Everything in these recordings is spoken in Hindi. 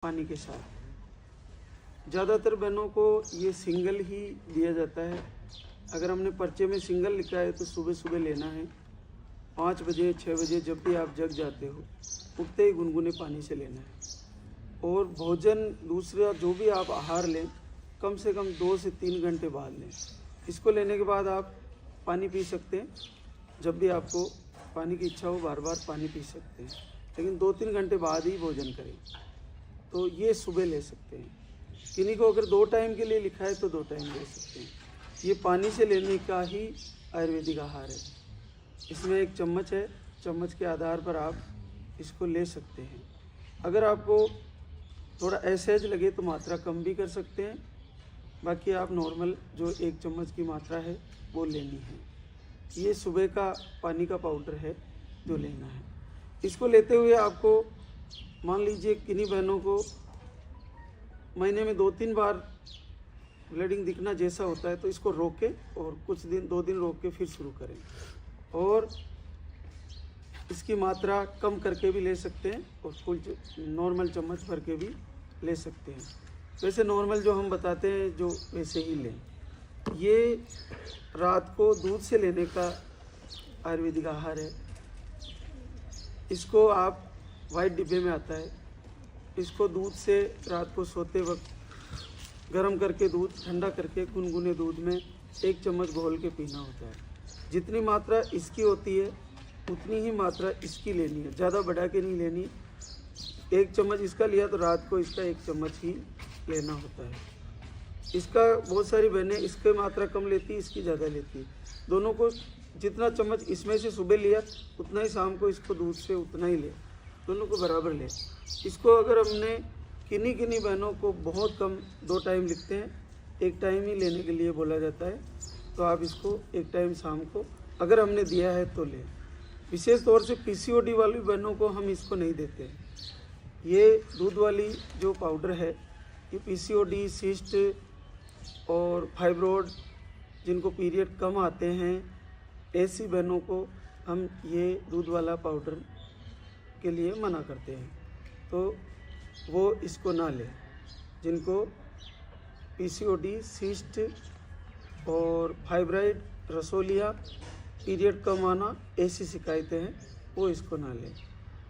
पानी के साथ। ज़्यादातर बहनों को ये सिंगल ही दिया जाता है। अगर हमने पर्चे में सिंगल लिखा है तो सुबह सुबह लेना है। 5 बजे 6 बजे जब भी आप जग जाते हो उठते ही गुनगुने पानी से लेना है। और भोजन दूसरा जो भी आप आहार लें कम से कम 2 से 3 घंटे बाद लें। इसको लेने के बाद आप पानी पी सकते हैं। जब भी आपको पानी की इच्छा हो बार बार पानी पी सकते हैं, लेकिन 2-3 घंटे बाद ही भोजन करें। तो ये सुबह ले सकते हैं। किन्हीं को अगर 2 टाइम के लिए लिखा है तो 2 टाइम ले सकते हैं। ये पानी से लेने का ही आयुर्वेदिक आहार है। इसमें एक चम्मच है, चम्मच के आधार पर आप इसको ले सकते हैं। अगर आपको थोड़ा असहज लगे तो मात्रा कम भी कर सकते हैं। बाकी आप नॉर्मल जो 1 चम्मच की मात्रा है वो लेनी है। ये सुबह का पानी का पाउडर है जो लेना है। इसको लेते हुए आपको मान लीजिए किन्हीं बहनों को महीने में 2-3 बार ब्लीडिंग दिखना जैसा होता है तो इसको रोकें और कुछ दिन 2 दिन रोक के फिर शुरू करें। और इसकी मात्रा कम करके भी ले सकते हैं और फुल नॉर्मल चम्मच भर के भी ले सकते हैं। वैसे नॉर्मल जो हम बताते हैं जो वैसे ही लें। ये रात को दूध से लेने का आयुर्वेदिक आहार है। इसको आप वाइट डिब्बे में आता है। इसको दूध से रात को सोते वक्त गर्म करके दूध ठंडा करके गुनगुने दूध में 1 चम्मच घोल के पीना होता है। जितनी मात्रा इसकी होती है उतनी ही मात्रा इसकी लेनी है, ज़्यादा बढ़ा के नहीं लेनी। 1 चम्मच इसका लिया तो रात को इसका 1 चम्मच ही लेना होता है। इसका बहुत सारी बहनें इसकी मात्रा कम लेती, इसकी ज़्यादा लेती। दोनों को जितना चम्मच इसमें से सुबह लिया उतना ही शाम को इसको दूध से उतना ही ले, दोनों को बराबर ले। इसको अगर हमने किन्हीं बहनों को बहुत कम 2 टाइम लिखते हैं, 1 टाइम ही लेने के लिए बोला जाता है, तो आप इसको 1 टाइम शाम को अगर हमने दिया है तो लें। विशेष तौर से पीसीओडी वाली बहनों को हम इसको नहीं देते हैं। ये दूध वाली जो पाउडर है ये पीसीओडी, सिस्ट और फाइब्रोड जिनको पीरियड कम आते हैं ऐसी बहनों को हम ये दूध वाला पाउडर के लिए मना करते हैं, तो वो इसको ना लें। जिनको पीसीओडी, सिस्ट और फाइब्राइड, रसोलिया, पीरियड कम आना ऐसी शिकायतें हैं वो इसको ना लें।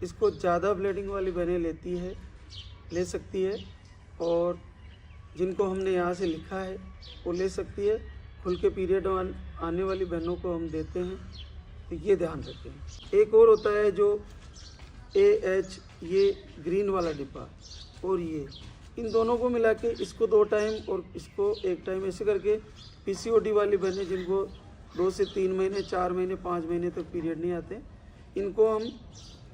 इसको ज़्यादा ब्लीडिंग वाली बहनें ले सकती है और जिनको हमने यहाँ से लिखा है वो ले सकती है। खुल के पीरियड आने वाली बहनों को हम देते हैं, तो ये ध्यान रखें। एक और होता है जो AH, ये ग्रीन वाला डिब्बा, और ये इन दोनों को मिला के इसको 2 टाइम और इसको 1 टाइम ऐसे करके पीसीओडी वाली बहनें जिनको 2 से 3 महीने, 4 महीने, 5 महीने तक पीरियड नहीं आते, इनको हम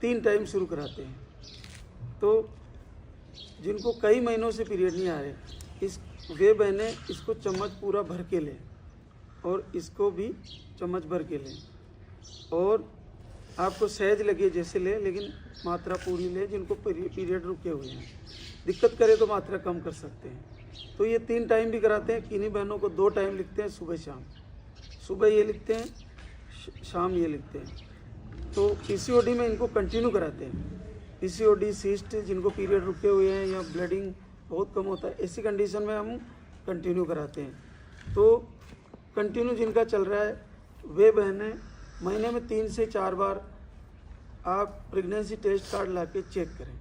3 टाइम शुरू कराते हैं। तो जिनको कई महीनों से पीरियड नहीं आ रहे वे बहनें इसको चम्मच पूरा भर के लें और इसको भी चम्मच भर के लें। और आपको सहज लगे जैसे लें, लेकिन मात्रा पूरी लें। जिनको पीरियड रुके हुए हैं, दिक्कत करे तो मात्रा कम कर सकते हैं। तो ये 3 टाइम भी कराते हैं। किन्हीं बहनों को 2 टाइम लिखते हैं, सुबह शाम। सुबह ये लिखते हैं, शाम ये लिखते हैं। तो पीसीओडी में इनको कंटिन्यू कराते हैं। पीसीओडी, सिस्ट जिनको पीरियड रुके हुए हैं या ब्लीडिंग बहुत कम होता है, ऐसी कंडीशन में हम कंटिन्यू कराते हैं। तो कंटिन्यू जिनका चल रहा है वे बहनें महीने में 3 से 4 बार आप प्रेगनेंसी टेस्ट कार्ड ला के चेक करें।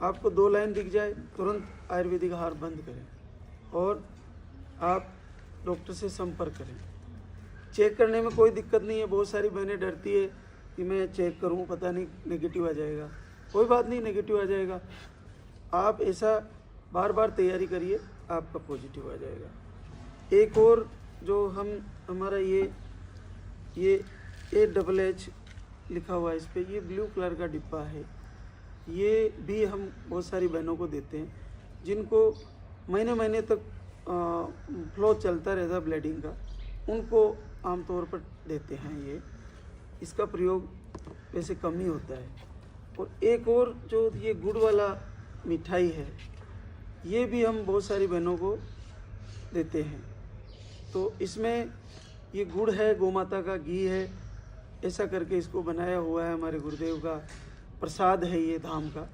आपको 2 लाइन दिख जाए तुरंत आयुर्वेदिक आहार बंद करें और आप डॉक्टर से संपर्क करें। चेक करने में कोई दिक्कत नहीं है। बहुत सारी बहनें डरती है कि मैं चेक करूं पता नहीं नेगेटिव आ जाएगा। कोई बात नहीं, नेगेटिव आ जाएगा। आप ऐसा बार बार तैयारी करिए, आपका पॉजिटिव आ जाएगा। एक और जो हमारा ये AHH लिखा हुआ है इस पर, ये ब्लू कलर का डिब्बा है। ये भी हम बहुत सारी बहनों को देते हैं जिनको महीने महीने तक फ्लो चलता रहता है ब्लीडिंग का, उनको आमतौर पर देते हैं। इसका प्रयोग वैसे कम ही होता है। और एक और जो ये गुड़ वाला मिठाई है, ये भी हम बहुत सारी बहनों को देते हैं। तो इसमें ये गुड़ है, गोमाता का घी है, ऐसा करके इसको बनाया हुआ है। हमारे गुरुदेव का प्रसाद है ये धाम का।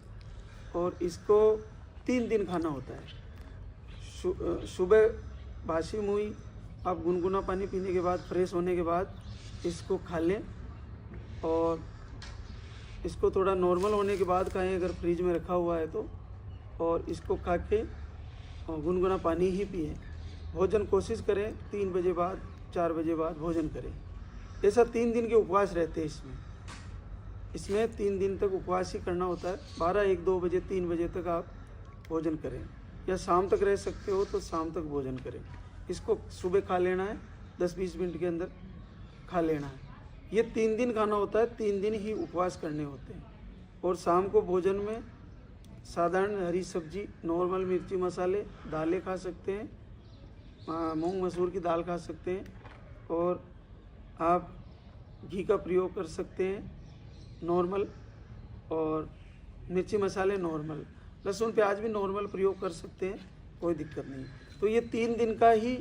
और इसको 3 दिन खाना होता है। सुबह बासी मुई आप गुनगुना पानी पीने के बाद, फ्रेश होने के बाद इसको खा लें, और इसको थोड़ा नॉर्मल होने के बाद खाएं अगर फ्रिज में रखा हुआ है तो, और इसको खा के गुनगुना पानी ही पिएं। भोजन कोशिश करें 3 बजे बाद, 4 बजे बाद भोजन करें। ऐसा 3 दिन के उपवास रहते हैं इसमें 3 दिन तक उपवास ही करना होता है। 12, 1, 2 बजे, 3 बजे तक आप भोजन करें, या शाम तक रह सकते हो तो शाम तक भोजन करें। इसको सुबह खा लेना है, 10-20 मिनट के अंदर खा लेना है। ये 3 दिन खाना होता है, 3 दिन ही उपवास करने होते हैं। और शाम को भोजन में साधारण हरी सब्जी, नॉर्मल मिर्ची मसाले, दालें खा सकते हैं, मूंग मसूर की दाल खा सकते हैं, और आप घी का प्रयोग कर सकते हैं नॉर्मल, और मिर्ची मसाले नॉर्मल, लहसुन प्याज भी नॉर्मल प्रयोग कर सकते हैं, कोई दिक्कत नहीं। तो ये 3 दिन का ही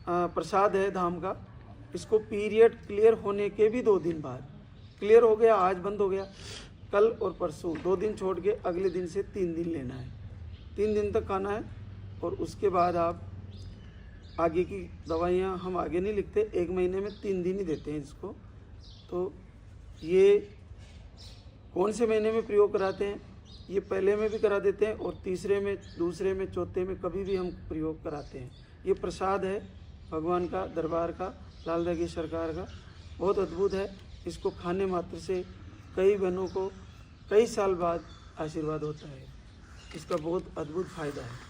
प्रसाद है धाम का। इसको पीरियड क्लियर होने के भी 2 दिन बाद, क्लियर हो गया, आज बंद हो गया, कल और परसों 2 दिन छोड़ के अगले दिन से 3 दिन लेना है। 3 दिन तक खाना है, और उसके बाद आप आगे की दवाइयाँ हम आगे नहीं लिखते, 1 महीने में 3 दिन ही देते हैं इसको। तो ये कौन से महीने में प्रयोग कराते हैं, ये पहले में भी करा देते हैं, और तीसरे में, दूसरे में, चौथे में कभी भी हम प्रयोग कराते हैं। ये प्रसाद है भगवान का, दरबार का, लालदा की सरकार का, बहुत अद्भुत है। इसको खाने मात्र से कई बहनों को कई साल बाद आशीर्वाद होता है। इसका बहुत अद्भुत फायदा है।